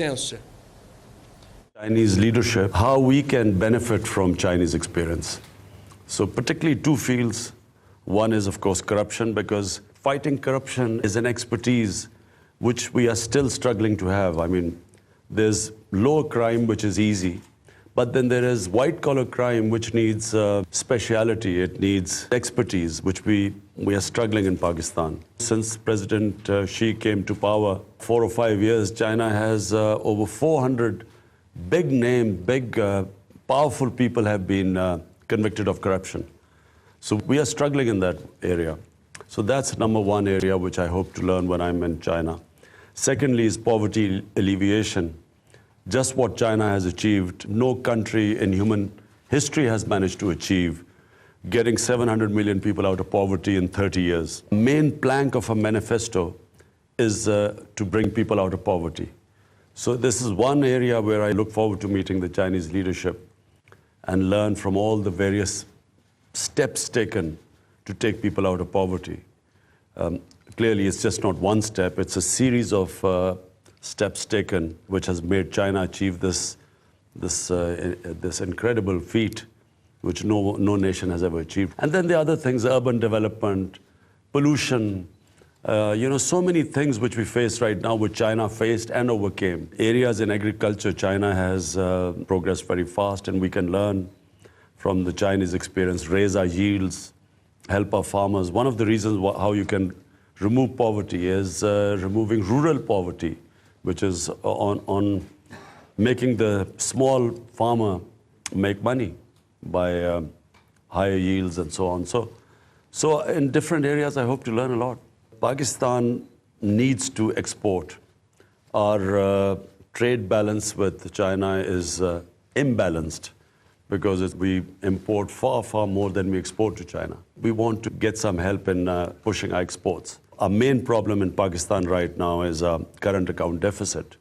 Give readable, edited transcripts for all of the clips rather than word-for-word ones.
सकते हैं उससे? Chinese leadership, how we can benefit from Chinese experience. So particularly two fields. One is, of course, corruption, because fighting corruption is an expertise which we are still struggling to have. I mean, there's low crime, which is easy, but then there is white-collar crime, which needs speciality, it needs expertise, which we are struggling in Pakistan. Since President Xi came to power, 4 or 5 years, China has over 400 big name, powerful people have been convicted of corruption. So we are struggling in that area. So that's number one area which I hope to learn when I'm in China. Secondly is poverty alleviation. Just what China has achieved, no country in human history has managed to achieve, getting 700 million people out of poverty in 30 years. Main plank of a manifesto is to bring people out of poverty. So this is one area where I look forward to meeting the Chinese leadership and learn from all the various steps taken to take people out of poverty. Clearly, it's just not one step, it's a series of steps taken which has made China achieve this incredible feat which no nation has ever achieved. And then the other things, urban development, pollution, so many things which we face right now, which China faced and overcame. Areas in agriculture, China has progressed very fast, and we can learn from the Chinese experience, raise our yields, help our farmers. One of the reasons how you can remove poverty is removing rural poverty, which is on making the small farmer make money by higher yields and so on. So in different areas, I hope to learn a lot. Pakistan needs to export. Our trade balance with China is imbalanced because we import far, far more than we export to China. We want to get some help in pushing our exports. Our main problem in Pakistan right now is a current account deficit.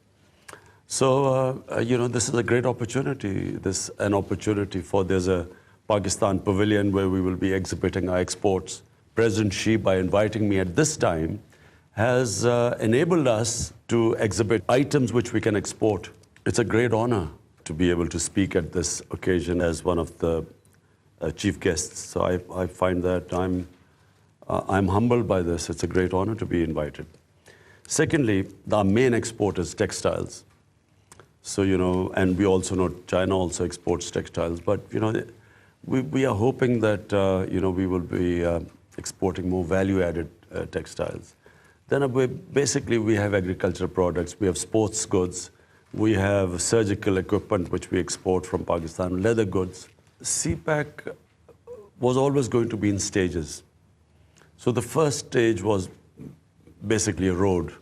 So, this is a great opportunity. There's a Pakistan pavilion where we will be exhibiting our exports. President Xi, by inviting me at this time, has enabled us to exhibit items which we can export. It's a great honor to be able to speak at this occasion as one of the chief guests. So I find that I'm humbled by this. It's a great honor to be invited. Secondly, our main export is textiles. So, and we also know China also exports textiles, but, we are hoping that, we will be exporting more value-added textiles. Then basically we have agricultural products, we have sports goods, we have surgical equipment which we export from Pakistan, leather goods. CPEC was always going to be in stages. So the first stage was basically a road,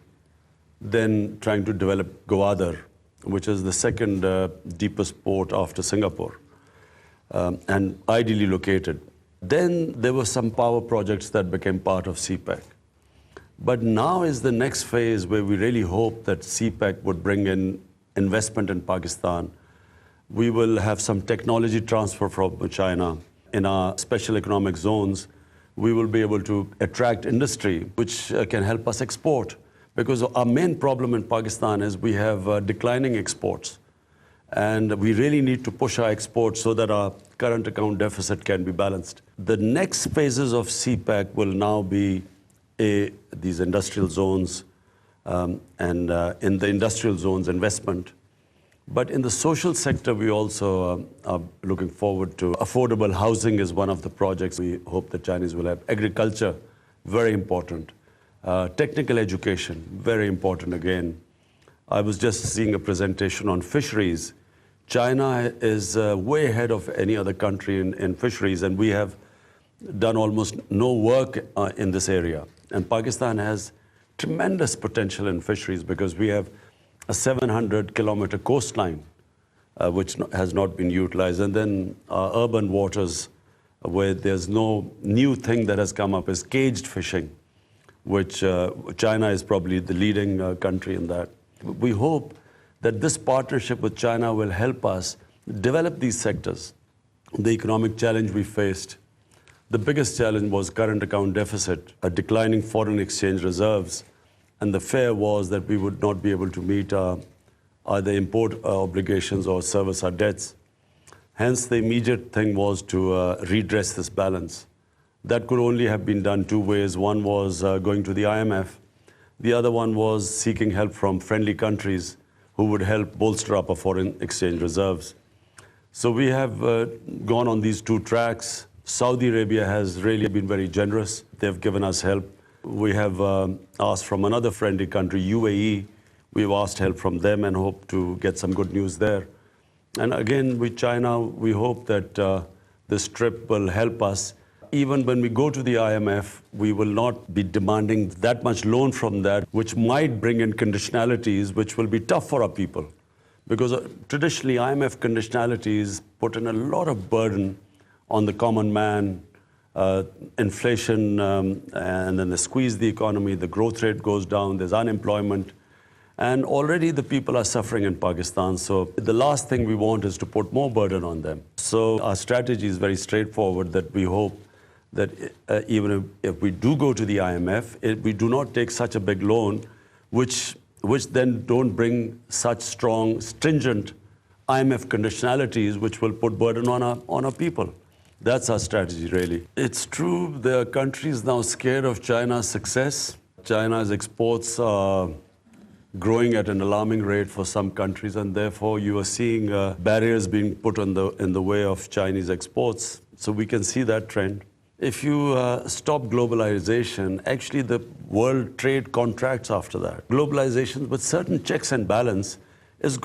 then trying to develop Gwadar, which is the second deepest port after Singapore, and ideally located. Then there were some power projects that became part of CPEC. But now is the next phase where we really hope that CPEC would bring in investment in Pakistan. We will have some technology transfer from China. In our special economic zones, we will be able to attract industry, which can help us export. Because our main problem in Pakistan is we have declining exports. And we really need to push our exports so that our current account deficit can be balanced. The next phases of CPEC will now be these industrial zones and in the industrial zones investment. But in the social sector, we also are looking forward to affordable housing is one of the projects we hope the Chinese will have. Agriculture, very important. Technical education, very important again. I was just seeing a presentation on fisheries. China is way ahead of any other country in fisheries, and we have done almost no work in this area. And Pakistan has tremendous potential in fisheries because we have a 700-kilometer coastline, which has not been utilized. And then urban waters, where there's no new thing that has come up, is caged fishing, which China is probably the leading country in that. We hope that this partnership with China will help us develop these sectors. The economic challenge we faced, the biggest challenge was current account deficit, a declining foreign exchange reserves, and the fear was that we would not be able to meet our either import obligations or service our debts. Hence, the immediate thing was to redress this balance. That could only have been done two ways. One was going to the IMF. The other one was seeking help from friendly countries who would help bolster up our foreign exchange reserves. So we have gone on these two tracks. Saudi Arabia has really been very generous. They've given us help. We have asked from another friendly country, UAE. We've asked help from them and hope to get some good news there. And again, with China, we hope that this trip will help us. Even when we go to the IMF, we will not be demanding that much loan from that, which might bring in conditionalities, which will be tough for our people. Because traditionally, IMF conditionalities put in a lot of burden on the common man, inflation, and then they squeeze the economy, the growth rate goes down, there's unemployment. And already the people are suffering in Pakistan. So the last thing we want is to put more burden on them. So our strategy is very straightforward, that we hope that even if we do go to the IMF, we do not take such a big loan, which then don't bring such strong, stringent IMF conditionalities, which will put burden on our people. That's our strategy, really. It's true, there are countries now scared of China's success. China's exports are growing at an alarming rate for some countries, and therefore you are seeing barriers being put in the way of Chinese exports. So we can see that trend. If you stop globalization, actually the world trade contracts after that. Globalization with certain checks and balance is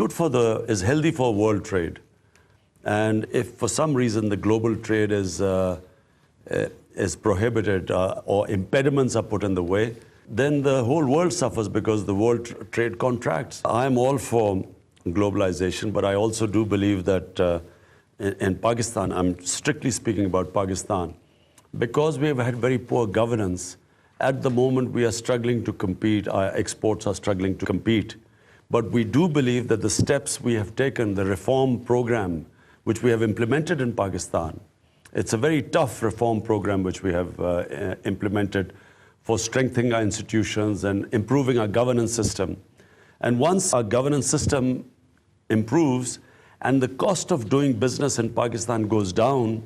healthy for world trade. And if for some reason the global trade is prohibited or impediments are put in the way, then the whole world suffers because the world trade contracts. I'm all for globalization, but I also do believe that in Pakistan, I'm strictly speaking about Pakistan, because we have had very poor governance, at the moment we are struggling to compete, our exports are struggling to compete. But we do believe that the steps we have taken, the reform program, which we have implemented in Pakistan, it's a very tough reform program which we have implemented for strengthening our institutions and improving our governance system. And once our governance system improves and the cost of doing business in Pakistan goes down,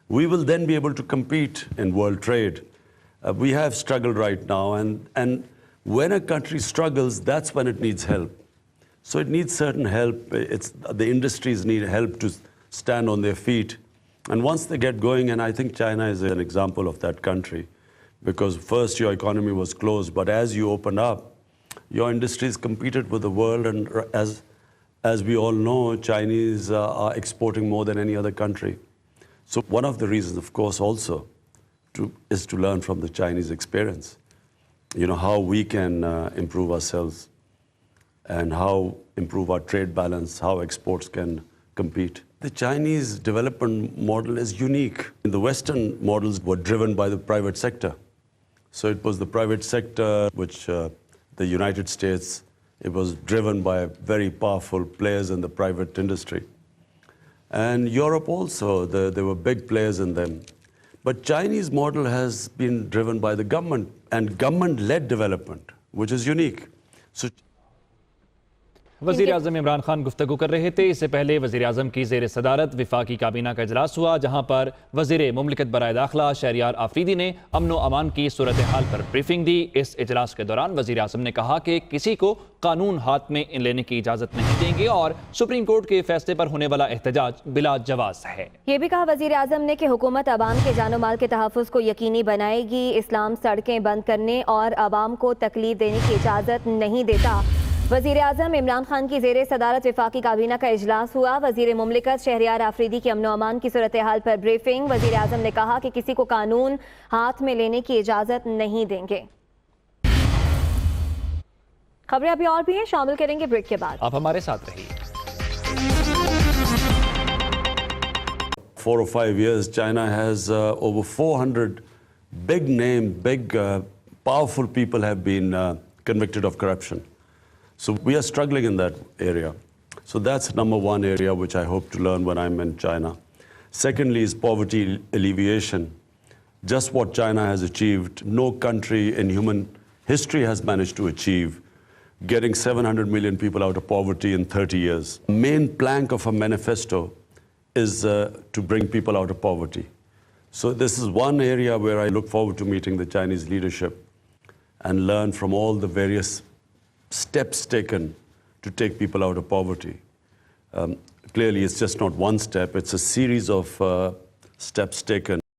we will then be able to compete in world trade. We have struggled right now, and when a country struggles, that's when it needs help. So it needs certain help. The industries need help to stand on their feet. And once they get going, and I think China is an example of that country, because first your economy was closed, but as you open up, your industries competed with the world, and as we all know, Chinese are exporting more than any other country. So one of the reasons, of course, also is to learn from the Chinese experience, how we can improve ourselves and how improve our trade balance, how exports can compete. The Chinese development model is unique. The Western models were driven by the private sector. So it was the private sector, which the United States, it was driven by very powerful players in the private industry. And Europe also, there were big players in them. But Chinese model has been driven by the government and government-led development, which is unique. So वज़ीर आज़म इमरान खान गुफ्तगू कर रहे थे। इससे पहले वज़ीर आज़म की ज़ेर सदारत वफाकी काबीना का इजलास हुआ, जहाँ पर वज़ीर मुमलिकत बराए दाखिला शहरियार आफरीदी ने अमन व अमान की सूरत हाल पर ब्रीफिंग दी। इस इजलास के दौरान वज़ीर आज़म ने कहा कि किसी को कानून हाथ में लेने की इजाज़त नहीं देंगे और सुप्रीम कोर्ट के फैसले पर होने वाला एहतजाज बिला जवाज़ है। ये भी कहा वज़ीर आज़म ने कि हुकूमत अवाम के जानो माल के तहफ़्फ़ुज़ को यकीनी बनाएगी। इस्लाम सड़कें बंद करने और अवाम को तकलीफ देने की इजाज़त नहीं देता। वज़ीर आज़म इमरान खान की ज़ेर सदारत वफाकी काबीना का इजलास हुआ। वज़ीर मुमलिकत शहरियार आफरीदी की अमन अमान की सूरत हाल पर ब्रीफिंग। वज़ीर आज़म ने कहा कि किसी को कानून हाथ में लेने की इजाज़त नहीं देंगे। खबरें अभी और भी हैं, शामिल करेंगे ब्रेक के बाद। आप हमारे साथ रहिए। 4 or 5 years, China has over 400 big name, powerful people have been convicted of corruption. So we are struggling in that area. So that's number one area which I hope to learn when I'm in China. Secondly is poverty alleviation. Just what China has achieved, no country in human history has managed to achieve, getting 700 million people out of poverty in 30 years. Main plank of a manifesto is to bring people out of poverty. So this is one area where I look forward to meeting the Chinese leadership and learn from all the various steps taken to take people out of poverty. Clearly, it's just not one step, it's a series of steps taken.